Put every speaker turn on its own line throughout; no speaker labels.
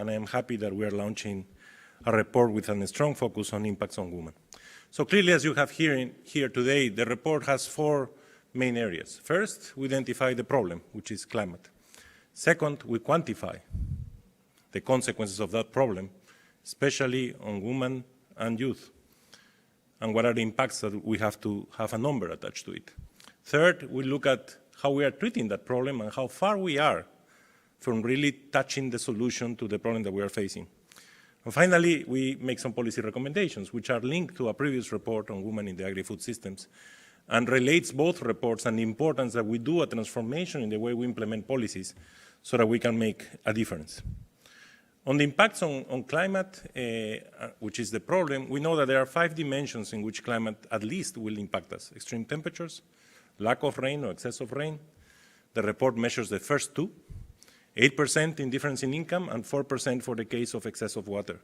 and I am happy that we are launching a report with a strong focus on impacts on women. So clearly, as you have here today, the report has four main areas. First, we identify the problem, which is climate. Second, we quantify the consequences of that problem, especially on women and youth, and what are the impacts that we have to have a number attached to it. Third, we look at how we are treating that problem and how far we are from really touching the solution to the problem that we are facing. And finally, we make some policy recommendations, which are linked to a previous report on women in the agri-food systems, and relates both reports and the importance that we do a transformation in the way we implement policies so that we can make a difference. On the impacts on climate, which is the problem, we know that there are 5 dimensions in which climate at least will impact us: extreme temperatures, lack of rain or excess of rain. The report measures the first 2, 8% in difference in income and 4% for the case of excess of water.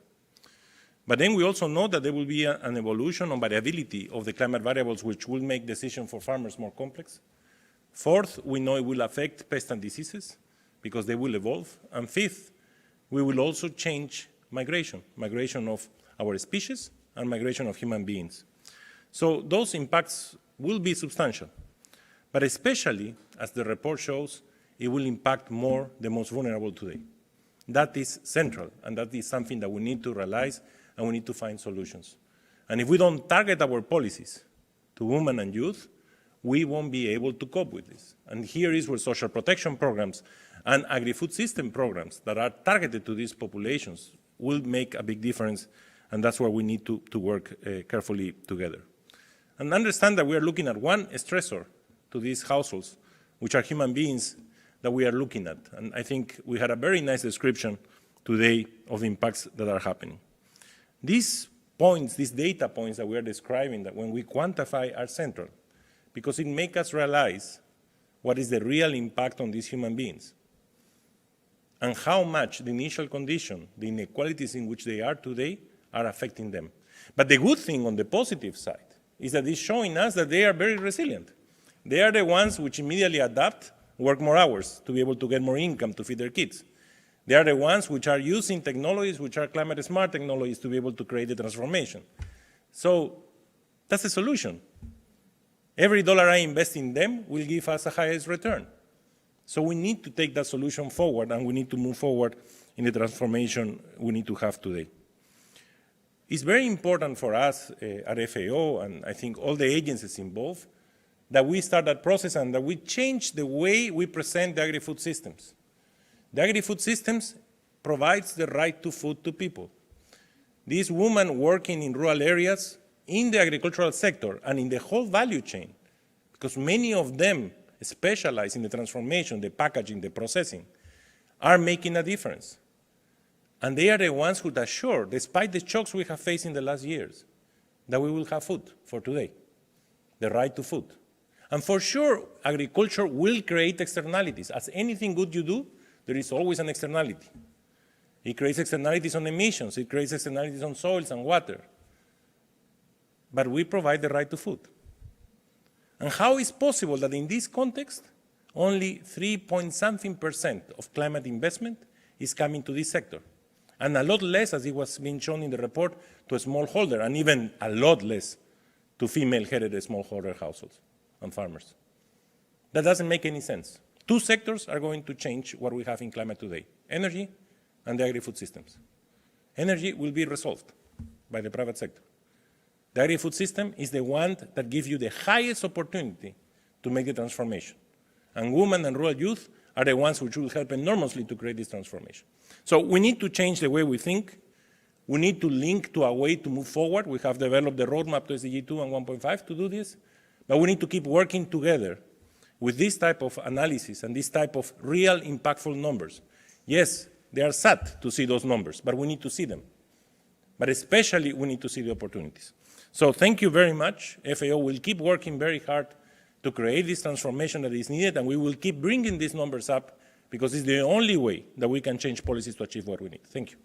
But then we also know that there will be an evolution on variability of the climate variables, which will make decisions for farmers more complex. Fourth, we know it will affect pests and diseases because they will evolve. And fifth, we will also change migration of our species and migration of human beings. So those impacts will be substantial, but especially, as the report shows, it will impact more the most vulnerable today. That is central, and that is something that we need to realize, and we need to find solutions. And if we don't target our policies to women and youth, we won't be able to cope with this. And here is where social protection programs and agri-food system programs that are targeted to these populations will make a big difference, and that's where we need to work carefully together. And understand that we are looking at one stressor to these households, which are human beings that we are looking at. And I think we had a very nice description today of the impacts that are happening. These points, these data points that we are describing, that when we quantify, are central, because it makes us realize what is the real impact on these human beings and how much the initial condition, the inequalities in which they are today, are affecting them. But the good thing on the positive side is that it's showing us that they are very resilient. They are the ones which immediately adapt, work more hours to be able to get more income to feed their kids. They are the ones which are using technologies which are climate-smart technologies to be able to create the transformation. So that's the solution. Every dollar I invest in them will give us the highest return. So we need to take that solution forward, and we need to move forward in the transformation we need to have today. It's very important for us at FAO, and I think all the agencies involved, that we start that process and that we change the way we present the agri-food systems. The agri-food systems provides the right to food to people. These women working in rural areas, in the agricultural sector, and in the whole value chain, because many of them specialize in the transformation, the packaging, the processing, are making a difference. And they are the ones who assure, despite the shocks we have faced in the last years, that we will have food for today, the right to food. And for sure, agriculture will create externalities. As anything good you do, there is always an externality. It creates externalities on emissions. It creates externalities on soils and water. But we provide the right to food. And how is possible that in this context, only 3-point-something% of climate investment is coming to this sector? And a lot less, as it was being shown in the report, to a smallholder, and even a lot less to female-headed smallholder households and farmers. That doesn't make any sense. 2 sectors are going to change what we have in climate today: energy and the agri-food systems. Energy will be resolved by the private sector. The agri-food system is the one that gives you the highest opportunity to make the transformation. And women and rural youth are the ones which will help enormously to create this transformation. So we need to change the way we think. We need to link to a way to move forward. We have developed the roadmap to SDG 2 and 1.5 to do this. But we need to keep working together with this type of analysis and this type of real impactful numbers. Yes, they are sad to see those numbers, but we need to see them. But especially, we need to see the opportunities. So thank you very much. FAO will keep working very hard to create this transformation that is needed, and we will keep bringing these numbers up because it's the only way that we can change policies to achieve what we need. Thank you.